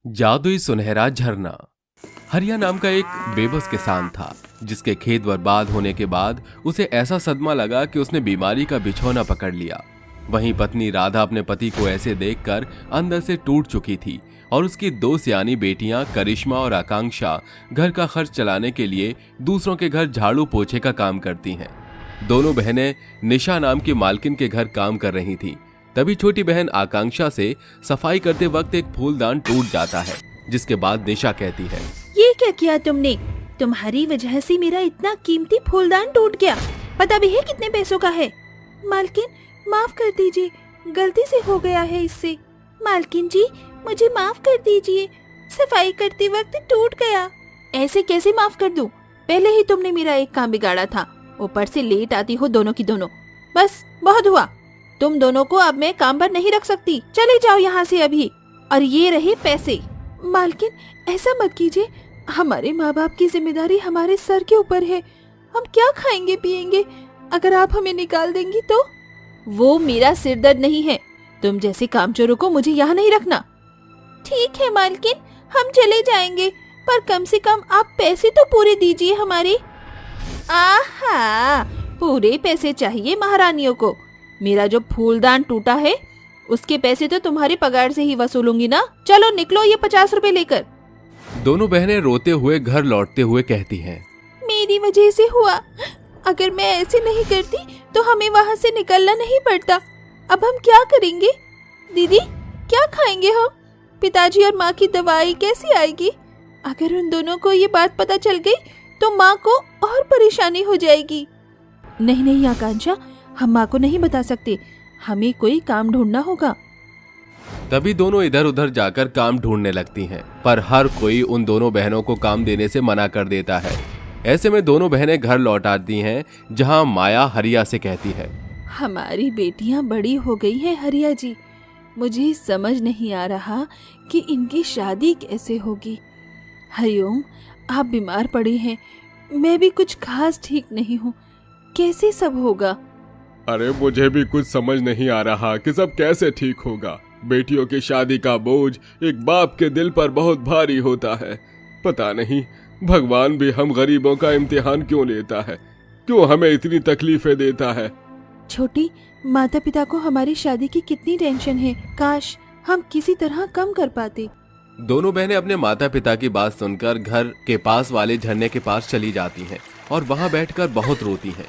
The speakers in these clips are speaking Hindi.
जादुई सुनहरा झरना। हरिया नाम का एक बेबस किसान था जिसके खेत बर्बाद होने के बाद उसे ऐसा सदमा लगा कि उसने बीमारी का बिछौना पकड़ लिया। वहीं पत्नी राधा अपने पति को ऐसे देखकर अंदर से टूट चुकी थी और उसकी दो सियानी बेटियां करिश्मा और आकांक्षा घर का खर्च चलाने के लिए दूसरों के घर झाड़ू पोछे का काम करती हैं। दोनों बहनें निशा नाम की मालकिन के घर काम कर रही थीं। तभी छोटी बहन आकांक्षा से सफाई करते वक्त एक फूलदान टूट जाता है, जिसके बाद निशा कहती है, ये क्या किया तुमने? तुम्हारी वजह से मेरा इतना कीमती फूलदान टूट गया। पता भी है कितने पैसों का है? मालकिन माफ कर दीजिए, गलती से हो गया है इससे। मालकिन जी मुझे माफ कर दीजिए, सफाई करते वक्त टूट गया। ऐसे कैसे माफ कर दूं? पहले ही तुमने मेरा एक काम बिगाड़ा था, ऊपर से लेट आती हो दोनों की दोनों। बस बहुत हुआ, तुम दोनों को अब मैं काम पर नहीं रख सकती। चले जाओ यहाँ से अभी। और ये रहे पैसे। मालकिन ऐसा मत कीजिए, हमारे माँ बाप की जिम्मेदारी हमारे सर के ऊपर है। हम क्या खाएंगे पिएंगे अगर आप हमें निकाल देंगी तो? वो मेरा सिरदर्द नहीं है, तुम जैसे कामचोरों को मुझे यहाँ नहीं रखना। ठीक है मालकिन, हम चले जाएंगे, पर कम से कम आप पैसे तो पूरे दीजिए हमारे। आहा, पूरे पैसे चाहिए महारानियों को? मेरा जो फूलदान टूटा है उसके पैसे तो तुम्हारी पगार से ही वसूलूंगी ना। चलो निकलो ये 50 रुपए लेकर। दोनों बहनें रोते हुए घर लौटते हुए कहती हैं, मेरी वजह से हुआ। अगर मैं ऐसे नहीं करती तो हमें वहाँ से निकलना नहीं पड़ता। अब हम क्या करेंगे? दीदी क्या खाएंगे हम? पिताजी और माँ की दवाई कैसी आएगी? अगर उन दोनों को ये बात पता चल गई तो माँ को और परेशानी हो जाएगी। नहीं नहीं आकांक्षा, हम माँ को नहीं बता सकते, हमें कोई काम ढूंढना होगा। तभी दोनों इधर उधर जाकर काम ढूंढने लगती हैं, पर हर कोई उन दोनों बहनों को काम देने से मना कर देता है। ऐसे में दोनों बहनें घर लौट आती हैं, जहां माया हरिया से कहती है, हमारी बेटियां बड़ी हो गई हैं हरिया जी, मुझे समझ नहीं आ रहा कि इनकी शादी कैसे होगी। हरिओम, आप बीमार पड़े हैं, मैं भी कुछ खास ठीक नहीं हूँ, कैसे सब होगा? अरे मुझे भी कुछ समझ नहीं आ रहा कि सब कैसे ठीक होगा। बेटियों की शादी का बोझ एक बाप के दिल पर बहुत भारी होता है। पता नहीं भगवान भी हम गरीबों का इम्तिहान क्यों लेता है, क्यों हमें इतनी तकलीफें देता है। छोटी, माता पिता को हमारी शादी की कितनी टेंशन है, काश हम किसी तरह कम कर पाते। दोनों बहनें अपने माता पिता की बात सुनकर घर के पास वाले झरने के पास चली जाती हैं और वहां बैठकर बहुत रोती हैं।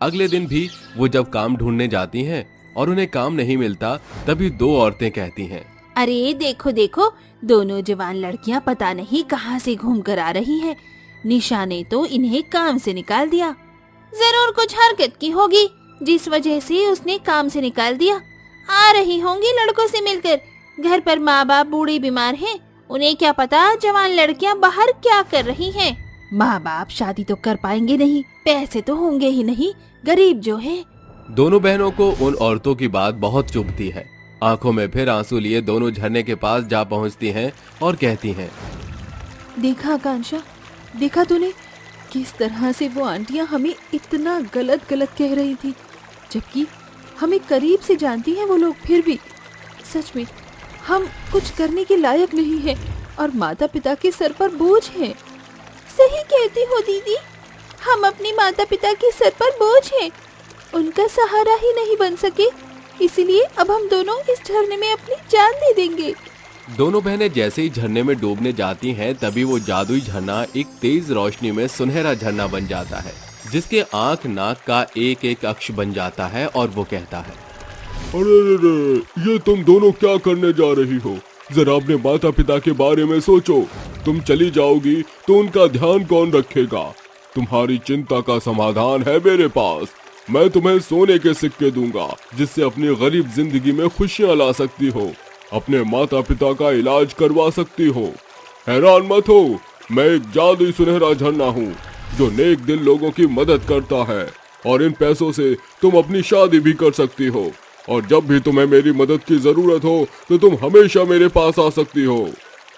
अगले दिन भी वो जब काम ढूंढने जाती हैं और उन्हें काम नहीं मिलता, तभी दो औरतें कहती हैं, अरे देखो देखो, दोनों जवान लड़कियां पता नहीं कहां से घूम कर आ रही हैं। निशा ने तो इन्हें काम से निकाल दिया। जरूर कुछ हरकत की होगी जिस वजह से उसने काम से निकाल दिया। आ रही होंगी लड़कों से मिलकर। घर पर माँ बाप बूढ़े बीमार हैं, उन्हें क्या पता जवान लड़कियां बाहर क्या कर रही हैं। माँ बाप शादी तो कर पाएंगे नहीं, पैसे तो होंगे ही नहीं, गरीब जो है। दोनों बहनों को उन औरतों की बात बहुत चुभती है। आंखों में फिर आंसू लिए दोनों झरने के पास जा पहुंचती हैं और कहती हैं, देखा आकांक्षा, देखा तूने किस तरह से वो आंटियां हमें इतना गलत गलत कह रही थी, जबकि हमें करीब से जानती हैं वो लोग। फिर भी सच में हम कुछ करने के लायक नहीं हैं और माता पिता के सर पर बोझ हैं। सही कहती हो दीदी, हम अपनी माता पिता के सर पर बोझ हैं, उनका सहारा ही नहीं बन सके, इसलिए अब हम दोनों इस झरने में अपनी जान दे देंगे। दोनों बहनें जैसे ही झरने में डूबने जाती हैं, तभी वो जादुई झरना एक तेज रोशनी में सुनहरा झरना बन जाता है, जिसके आंख नाक का एक एक अक्ष बन जाता है और वो कहता है, अरे ये तुम दोनों क्या करने जा रही हो? जरा अपने माता पिता के बारे में सोचो। तुम चली जाओगी तो उनका ध्यान कौन रखेगा? तुम्हारी चिंता का समाधान है मेरे पास। मैं तुम्हें सोने के सिक्के दूंगा जिससे अपनी गरीब जिंदगी में खुशियां ला सकती हो, अपने माता पिता का इलाज करवा सकती हो। हैरान मत हो, मैं एक जादुई सुनहरा झरना हूँ जो नेक दिल लोगों की मदद करता है, और इन पैसों से तुम अपनी शादी भी कर सकती हो, और जब भी तुम्हें मेरी मदद की जरूरत हो तो तुम हमेशा मेरे पास आ सकती हो।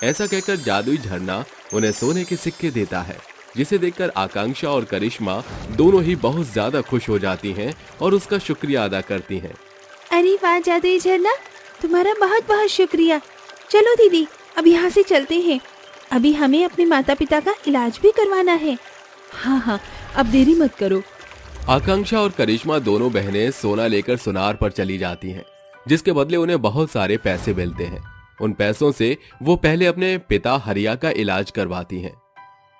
ऐसा कहकर जादुई झरना उन्हें सोने के सिक्के देता है, जिसे देखकर आकांक्षा और करिश्मा दोनों ही बहुत ज्यादा खुश हो जाती हैं और उसका शुक्रिया अदा करती हैं। अरे वाह जादुई झरना, तुम्हारा बहुत बहुत शुक्रिया। चलो दीदी, अब यहाँ से चलते हैं। अभी हमें अपने माता पिता का इलाज भी करवाना है। हाँ हाँ, अब देरी मत करो। आकांक्षा और करिश्मा दोनों बहनें सोना लेकर सुनार पर चली जाती हैं, जिसके बदले उन्हें बहुत सारे पैसे मिलते हैं। उन पैसों से वो पहले अपने पिता हरिया का इलाज करवाती हैं।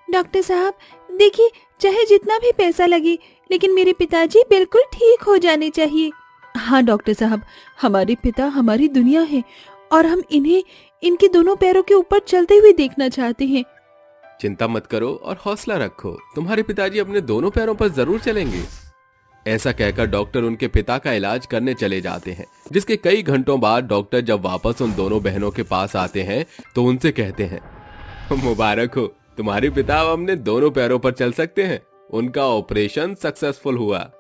डॉक्टर साहब देखिए, चाहे जितना भी पैसा लगे, लेकिन मेरे पिताजी बिल्कुल ठीक हो जाने चाहिए। हाँ डॉक्टर साहब, हमारे पिता हमारी दुनिया है और हम इन्हें इनके दोनों पैरों के ऊपर चलते हुए देखना चाहते हैं। चिंता मत करो और हौसला रखो, तुम्हारे पिताजी अपने दोनों पैरों पर जरूर चलेंगे। ऐसा कहकर डॉक्टर उनके पिता का इलाज करने चले जाते हैं, जिसके कई घंटों बाद डॉक्टर जब वापस उन दोनों बहनों के पास आते हैं तो उनसे कहते हैं, मुबारक हो, तुम्हारे पिता अब अपने दोनों पैरों पर चल सकते हैं। उनका ऑपरेशन सक्सेसफुल हुआ।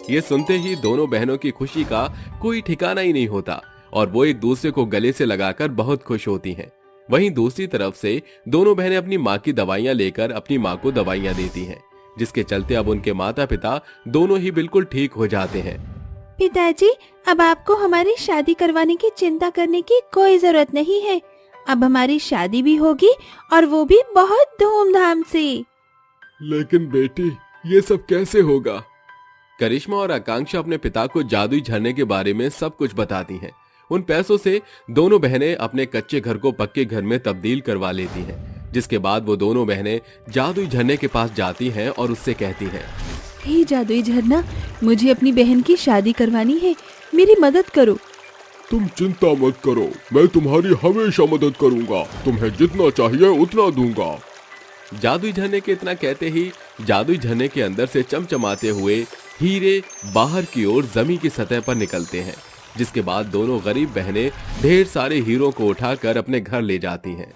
ये सुनते ही दोनों बहनों की खुशी का कोई ठिकाना ही नहीं होता और वो एक दूसरे को गले से लगाकर बहुत खुश होती हैं। वहीं दूसरी तरफ से दोनों बहनें अपनी माँ की दवाइयाँ लेकर अपनी माँ को दवाइयाँ देती हैं, जिसके चलते अब उनके माता पिता दोनों ही बिल्कुल ठीक हो जाते हैं। पिताजी, अब आपको हमारी शादी करवाने की चिंता करने की कोई जरूरत नहीं है। अब हमारी शादी भी होगी और वो भी बहुत धूमधाम से। लेकिन बेटी, ये सब कैसे होगा? करिश्मा और आकांक्षा अपने पिता को जादुई झरने के बारे में सब कुछ बताती हैं। उन पैसों से दोनों बहनें अपने कच्चे घर को पक्के घर में तब्दील करवा लेती हैं, जिसके बाद वो दोनों बहनें जादुई झरने के पास जाती हैं और उससे कहती हैं, हे जादुई झरना, मुझे अपनी बहन की शादी करवानी है, मेरी मदद करो। तुम चिंता मत करो, मैं तुम्हारी हमेशा मदद करूंगा। तुम्हें जितना चाहिए उतना दूंगा। जादुई झरने के इतना कहते ही जादुई झरने के अंदर से चमचमाते हुए हीरे बाहर की ओर जमीन की सतह पर निकलते हैं, जिसके बाद दोनों गरीब बहनें ढेर सारे हीरों को उठाकर अपने घर ले जाती हैं।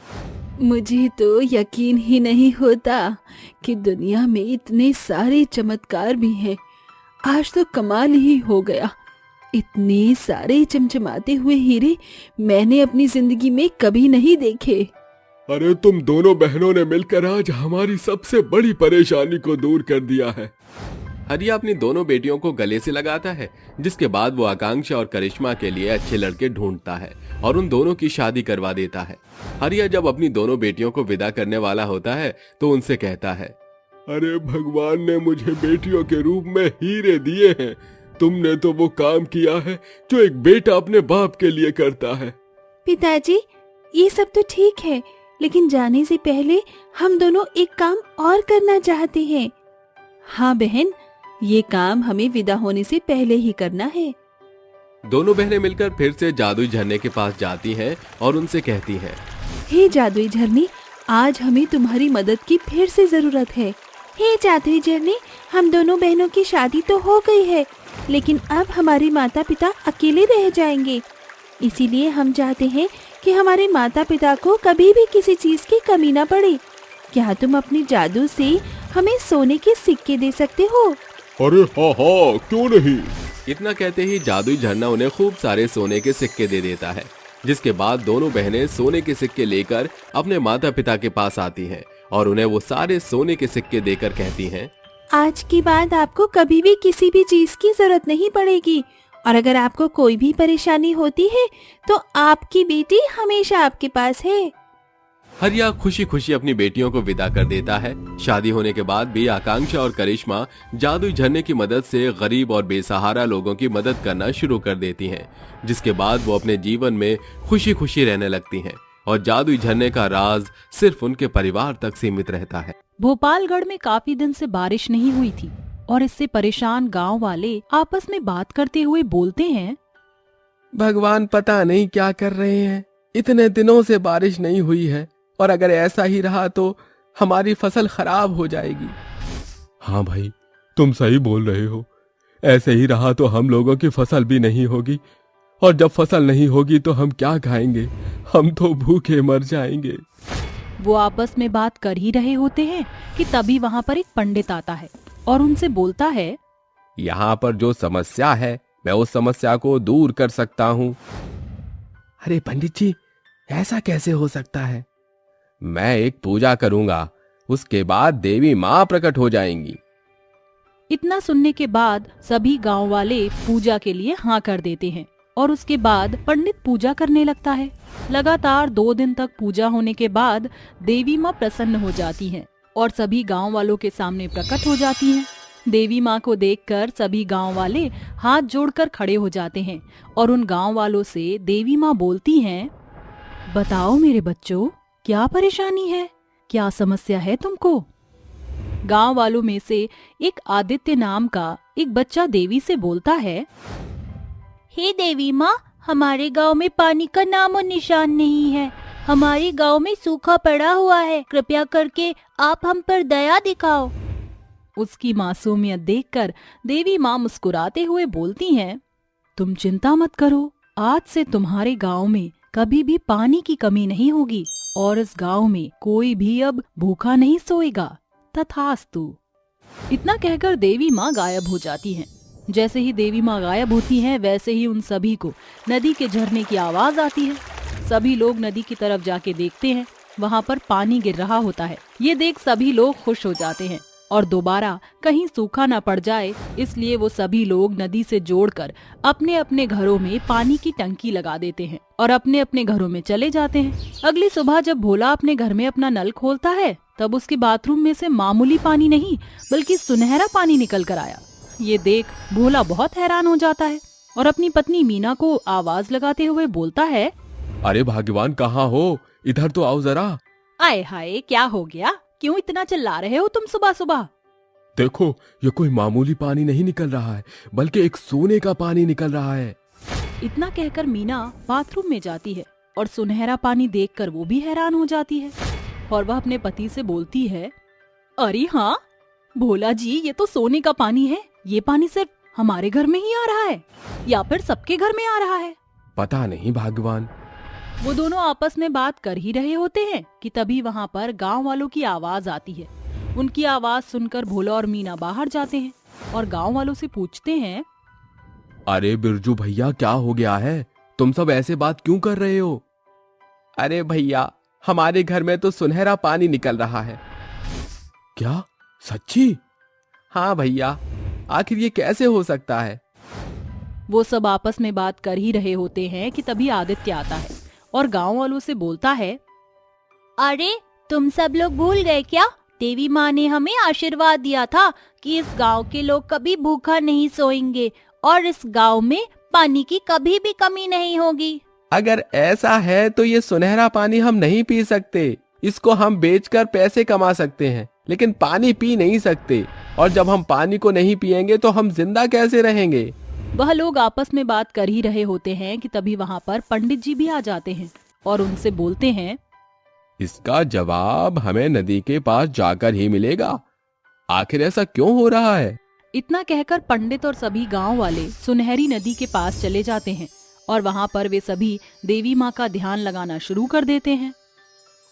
मुझे तो यकीन ही नहीं होता कि दुनिया में इतने सारे चमत्कार भी हैं। आज तो कमाल ही हो गया। इतने सारे चमचमाते हुए हीरे मैंने अपनी जिंदगी में कभी नहीं देखे। अरे तुम दोनों बहनों ने मिलकर आज हमारी सबसे बड़ी परेशानी को दूर कर दिया है। हरिया अपनी दोनों बेटियों को गले से लगाता है, जिसके बाद वो आकांक्षा और करिश्मा के लिए अच्छे लड़के ढूंढता है और उन दोनों की शादी करवा देता है। हरिया जब अपनी दोनों बेटियों को विदा करने वाला होता है तो उनसे कहता है, अरे भगवान ने मुझे बेटियों के रूप में हीरे दिए हैं। तुमने तो वो काम किया है जो एक बेटा अपने बाप के लिए करता है। पिताजी, ये सब तो ठीक है, लेकिन जाने से पहले हम दोनों एक काम और करना चाहते हैं। हाँ बहन, ये काम हमें विदा होने से पहले ही करना है। दोनों बहनें मिलकर फिर से जादुई झरने के पास जाती हैं और उनसे कहती हैं, हे जादुई झरने, आज हमें तुम्हारी मदद की फिर से जरूरत है। हे जादुई झरने, हम दोनों बहनों की शादी तो हो गई है, लेकिन अब हमारे माता पिता अकेले रह जाएंगे। इसीलिए हम चाहते हैं कि हमारे माता पिता को कभी भी किसी चीज की कमी न पड़े। क्या तुम अपने जादू से हमें सोने के सिक्के दे सकते हो? अरे हाँ हाँ, क्यों नहीं। इतना कहते ही जादुई झरना उन्हें खूब सारे सोने के सिक्के दे देता है, जिसके बाद दोनों बहनें सोने के सिक्के लेकर अपने माता पिता के पास आती हैं और उन्हें वो सारे सोने के सिक्के देकर कहती हैं, आज के बाद आपको कभी भी किसी भी चीज की जरूरत नहीं पड़ेगी, और अगर आपको कोई भी परेशानी होती है तो आपकी बेटी हमेशा आपके पास है। हरिया खुशी खुशी अपनी बेटियों को विदा कर देता है। शादी होने के बाद भी आकांक्षा और करिश्मा जादुई झरने की मदद से गरीब और बेसहारा लोगों की मदद करना शुरू कर देती हैं, जिसके बाद वो अपने जीवन में खुशी खुशी रहने लगती हैं और जादुई झरने का राज सिर्फ उनके परिवार तक सीमित रहता है। भोपालगढ़ में काफी दिन से बारिश नहीं हुई थी और इससे परेशान गांव वाले आपस में बात करते हुए बोलते हैं, भगवान पता नहीं क्या कर रहे हैं, इतने दिनों से बारिश नहीं हुई है और अगर ऐसा ही रहा तो हमारी फसल खराब हो जाएगी। हाँ भाई, तुम सही बोल रहे हो। ऐसे ही रहा तो हम लोगों की फसल भी नहीं होगी, और जब फसल नहीं होगी तो हम क्या खाएंगे? हम तो भूखे मर जाएंगे। वो आपस में बात कर ही रहे होते हैं कि तभी वहाँ पर एक पंडित आता है और उनसे बोलता है, यहाँ पर जो समस्या है मैं उस समस्या को दूर कर सकता हूँ। अरे पंडित जी, ऐसा कैसे हो सकता है? मैं एक पूजा करूंगा, उसके बाद देवी माँ प्रकट हो जाएंगी। इतना सुनने के बाद सभी गांव वाले पूजा के लिए हाँ कर देते हैं और उसके बाद पंडित पूजा करने लगता है। लगातार 2 दिन तक पूजा होने के बाद देवी माँ प्रसन्न हो जाती हैं और सभी गांव वालों के सामने प्रकट हो जाती हैं। देवी माँ को देखकर सभी गांव वाले हाथ जोड़कर खड़े हो जाते हैं और उन गांव वालों से देवी माँ बोलती हैं, बताओ मेरे बच्चों, क्या परेशानी है, क्या समस्या है तुमको? गांव वालों में से एक आदित्य नाम का एक बच्चा देवी से बोलता है, हे देवी माँ, हमारे गांव में पानी का नामो निशान नहीं है। हमारे गांव में सूखा पड़ा हुआ है। कृपया करके आप हम पर दया दिखाओ। उसकी मासूमियत देखकर देवी माँ मुस्कुराते हुए बोलती हैं, तुम चिंता मत करो, आज से तुम्हारे गांव में कभी भी पानी की कमी नहीं होगी और इस गांव में कोई भी अब भूखा नहीं सोएगा। तथास्तु। इतना कहकर देवी माँ गायब हो जाती हैं। जैसे ही देवी माँ गायब होती हैं, वैसे ही उन सभी को नदी के झरने की आवाज आती है। सभी लोग नदी की तरफ जाके देखते हैं, वहाँ पर पानी गिर रहा होता है। ये देख सभी लोग खुश हो जाते हैं और दोबारा कहीं सूखा न पड़ जाए, इसलिए वो सभी लोग नदी से जोड़कर अपने अपने घरों में पानी की टंकी लगा देते हैं और अपने अपने घरों में चले जाते हैं। अगली सुबह जब भोला अपने घर में अपना नल खोलता है, तब उसके बाथरूम में से मामूली पानी नहीं बल्कि सुनहरा पानी निकल कर आया। ये देख भोला बहुत हैरान हो जाता है और अपनी पत्नी मीना को आवाज लगाते हुए बोलता है, अरे भाग्यवान, कहाँ हो? इधर तो आओ जरा। आए हाय, क्या हो गया? क्यों इतना चिल्ला रहे हो तुम सुबह सुबह? देखो, ये कोई मामूली पानी नहीं निकल रहा है, बल्कि एक सोने का पानी निकल रहा है। इतना कहकर मीना बाथरूम में जाती है और सुनहरा पानी देखकर वो भी हैरान हो जाती है और वह अपने पति से बोलती है, अरे हाँ भोला जी, ये तो सोने का पानी है। ये पानी सिर्फ हमारे घर में ही आ रहा है या फिर सबके घर में आ रहा है? पता नहीं भाग्यवान। वो दोनों आपस में बात कर ही रहे होते हैं कि तभी वहाँ पर गांव वालों की आवाज आती है। उनकी आवाज सुनकर भोला और मीना बाहर जाते हैं और गांव वालों से पूछते हैं, अरे बिरजू भैया, क्या हो गया है? तुम सब ऐसे बात क्यों कर रहे हो? अरे भैया, हमारे घर में तो सुनहरा पानी निकल रहा है। क्या? सच्ची? हाँ भैया, आखिर ये कैसे हो सकता है? वो सब आपस में बात कर ही रहे होते हैं कि तभी आदित्य आता है और गांव वालों से बोलता है, अरे तुम सब लोग भूल गए क्या? देवी माँ ने हमें आशीर्वाद दिया था कि इस गांव के लोग कभी भूखा नहीं सोएंगे और इस गांव में पानी की कभी भी कमी नहीं होगी। अगर ऐसा है तो ये सुनहरा पानी हम नहीं पी सकते। इसको हम बेचकर पैसे कमा सकते हैं, लेकिन पानी पी नहीं सकते। और जब हम पानी को नहीं पिएंगे तो हम जिंदा कैसे रहेंगे? वह लोग आपस में बात कर ही रहे होते हैं कि तभी वहाँ पर पंडित जी भी आ जाते हैं और उनसे बोलते हैं, इसका जवाब हमें नदी के पास जाकर ही मिलेगा। आखिर ऐसा क्यों हो रहा है? इतना कहकर पंडित और सभी गांव वाले सुनहरी नदी के पास चले जाते हैं और वहाँ पर वे सभी देवी माँ का ध्यान लगाना शुरू कर देते हैं।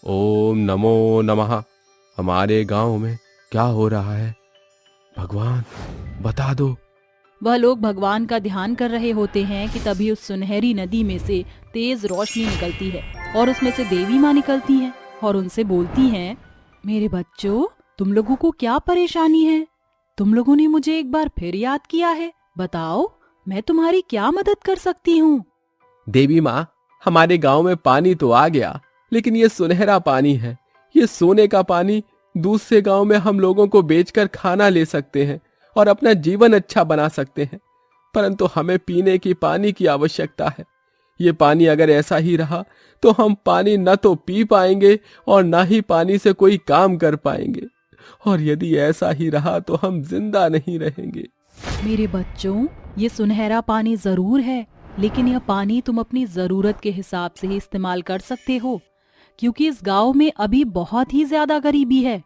ओम नमो नमः। हमारे गांव में क्या हो रहा है? भगवान बता दो। वह लोग भगवान का ध्यान कर रहे होते हैं कि तभी उस सुनहरी नदी में से तेज रोशनी निकलती है और उसमें से देवी माँ निकलती हैं और उनसे बोलती हैं, मेरे बच्चों, तुम लोगों को क्या परेशानी है? तुम लोगों ने मुझे एक बार फिर याद किया है। बताओ, मैं तुम्हारी क्या मदद कर सकती हूँ? देवी माँ, हमारे गांव में पानी तो आ गया, लेकिन ये सुनहरा पानी है। ये सोने का पानी दूसरे गांव में हम लोगों को बेचकर खाना ले सकते हैं और अपना जीवन अच्छा बना सकते हैं, परंतु हमें पीने की पानी की आवश्यकता है। ये पानी अगर ऐसा ही रहा तो हम पानी न तो पी पाएंगे और न ही पानी से कोई काम कर पाएंगे, और यदि ऐसा ही रहा तो हम जिंदा नहीं रहेंगे। मेरे बच्चों, ये सुनहरा पानी जरूर है, लेकिन यह पानी तुम अपनी जरूरत के हिसाब से ही इस्तेमाल कर सकते हो, क्योंकि इस गांव में अभी बहुत ही ज्यादा गरीबी है।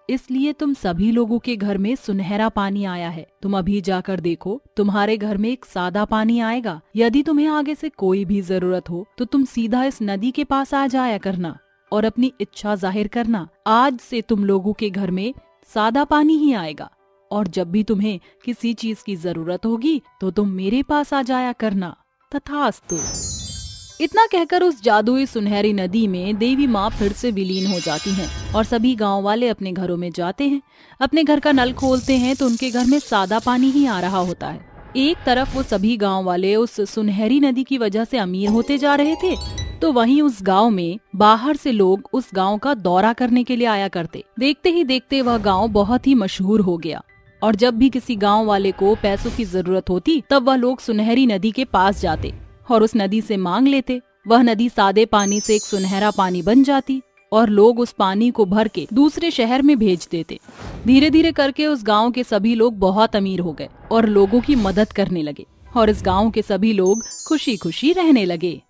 इसलिए तुम सभी लोगों के घर में सुनहरा पानी आया है। तुम अभी जाकर देखो, तुम्हारे घर में एक सादा पानी आएगा। यदि तुम्हें आगे से कोई भी जरूरत हो तो तुम सीधा इस नदी के पास आ जाया करना और अपनी इच्छा जाहिर करना। आज से तुम लोगों के घर में सादा पानी ही आएगा, और जब भी तुम्हें किसी चीज की जरूरत होगी तो तुम मेरे पास आ जाया करना। तथास्तु। इतना कहकर उस जादुई सुनहरी नदी में देवी माँ फिर से विलीन हो जाती हैं और सभी गांव वाले अपने घरों में जाते हैं। अपने घर का नल खोलते हैं तो उनके घर में सादा पानी ही आ रहा होता है। एक तरफ वो सभी गांव वाले उस सुनहरी नदी की वजह से अमीर होते जा रहे थे, तो वहीं उस गांव में बाहर से लोग उस गांव का दौरा करने के लिए आया करते। देखते ही देखते वह गांव बहुत ही मशहूर हो गया और जब भी किसी गांव वाले को पैसों की जरूरत होती तब वह लोग सुनहरी नदी के पास जाते और उस नदी से मांग लेते। वह नदी सादे पानी से एक सुनहरा पानी बन जाती और लोग उस पानी को भर के दूसरे शहर में भेज देते। धीरे धीरे करके उस गांव के सभी लोग बहुत अमीर हो गए और लोगों की मदद करने लगे और इस गांव के सभी लोग खुशी खुशी रहने लगे।